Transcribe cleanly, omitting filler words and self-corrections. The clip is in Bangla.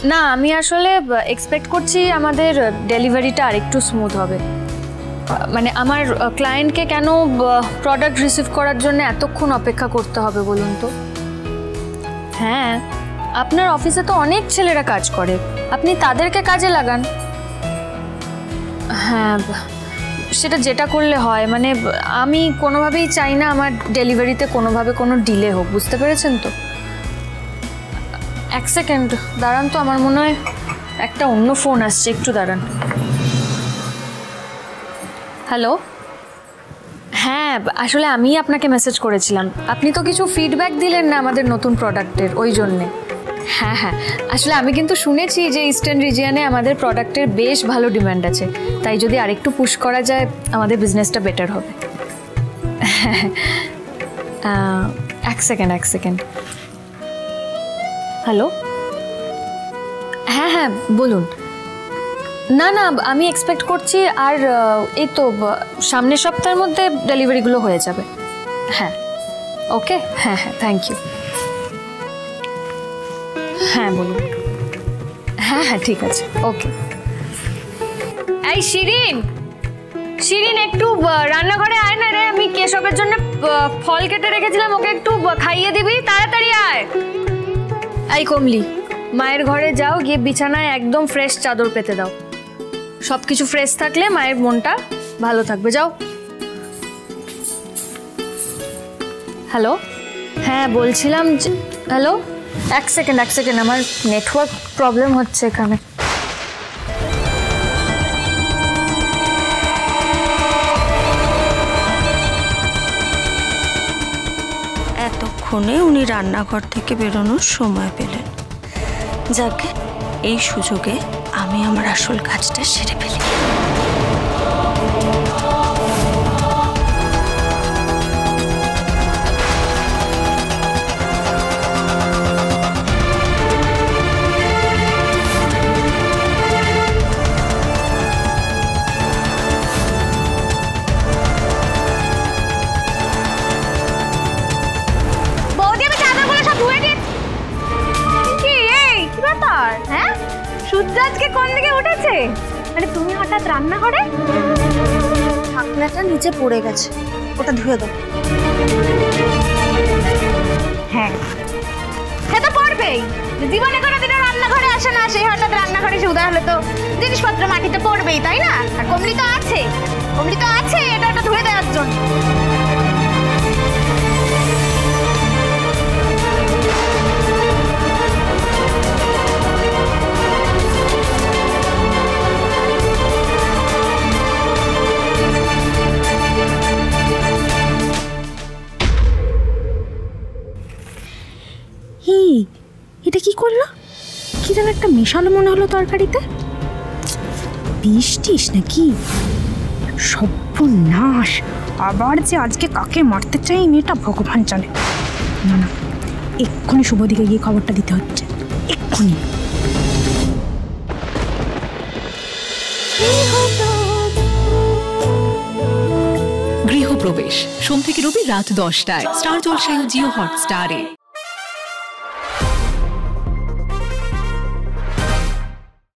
না, আমি আসলে এক্সপেক্ট করছি আমাদের ডেলিভারিটা আরেকটু স্মুথ হবে। মানে আমার ক্লায়েন্টকে কেন প্রোডাক্ট রিসিভ করার জন্য এতক্ষণ অপেক্ষা করতে হবে বলুন তো? হ্যাঁ, আপনার অফিসে তো অনেক ছেলেরা কাজ করে, আপনি তাদেরকে কাজে লাগান। হ্যাঁ, সেটা যেটা করলে হয়, মানে আমি কোনোভাবেই চাই না আমার ডেলিভারিতে কোনোভাবে কোনো ডিলে হোক, বুঝতে পেরেছেন তো? এক সেকেন্ড দাঁড়ান তো, আমার মনে হয় একটা অন্য ফোন আসছে, একটু দাঁড়ান। হ্যালো, হ্যাঁ আসলে আমি আপনাকে মেসেজ করেছিলাম, আপনি তো কিছু ফিডব্যাক দিলেন না আমাদের নতুন প্রোডাক্টের, ওই জন্যে। হ্যাঁ হ্যাঁ, আসলে আমি কিন্তু শুনেছি যে ইস্টার্ন রিজিয়নে আমাদের প্রোডাক্টের বেশ ভালো ডিমান্ড আছে, তাই যদি আরেকটু পুশ করা যায় আমাদের বিজনেসটা বেটার হবে। এক সেকেন্ড। হ্যালো, হ্যাঁ হ্যাঁ বলুন। না না, আমি এক্সপেক্ট করছি আর এই তো সামনের সপ্তাহের মধ্যে ডেলিভারিগুলো হয়ে যাবে। হ্যাঁ ওকে, হ্যাঁ হ্যাঁ থ্যাংক ইউ। হ্যাঁ বলুন। হ্যাঁ হ্যাঁ ঠিক আছে, ওকে। এই শিরিন একটু রান্নাঘরে আয় না রে, আমি কেশবের জন্য ফল কেটে রেখেছিলাম, ওকে একটু খাইয়ে দিবি, তাড়াতাড়ি আয়। এই কমলি, মায়ের ঘরে যাও, গিয়ে বিছানায় একদম ফ্রেশ চাদর পেতে দাও, সব কিছু ফ্রেশ থাকলে মায়ের মনটা ভালো থাকবে, যাও। হ্যালো, হ্যাঁ বলছিলাম যে হ্যালো, এক সেকেন্ড আমার নেটওয়ার্ক প্রবলেম হচ্ছে এখানে। এতক্ষণে উনি রান্নাঘর থেকে বেরোনোর সময় পেলেন। যাকে এই সুযোগে আমি আমার আসল কাজটা সেরে ফেলি। হ্যাঁ, সূর্য আজকে কোন দিকে উঠেছে? মানে তুমি হঠাৎ রান্না করে? ঢাকনাটা নিচে পড়ে গেছে, ওটা ধুয়ে দাও। হ্যাঁ, সে তো পড়বেই, জীবনে কোনোদিনও রান্নাঘরে আসে না, সেই হঠাৎ রান্নাঘরে এসে উদয় হলে তো জিনিসপত্র মাটিতে পড়বেই, তাই না? আর কমলি তো আছে এটা ওটা ধুয়ে দেওয়ার জন্য। এটা কি করলো? কি যেন একটা মেশালো মনে হলো তরকারিতে। বৃষ্টিস নাকি? সর্বনাশ! আবার যে আজকে কাকে মারতে চাই মেয়েটা ভগবান জানে। না না, এক্ষুনি শুভদিকে গিয়ে খবরটা দিতে হচ্ছে, এক্ষুনি। গৃহপ্রবেশ সোম থেকে রবি রাত 10টায় স্টার জলসায় ও জিও হটস্টারে।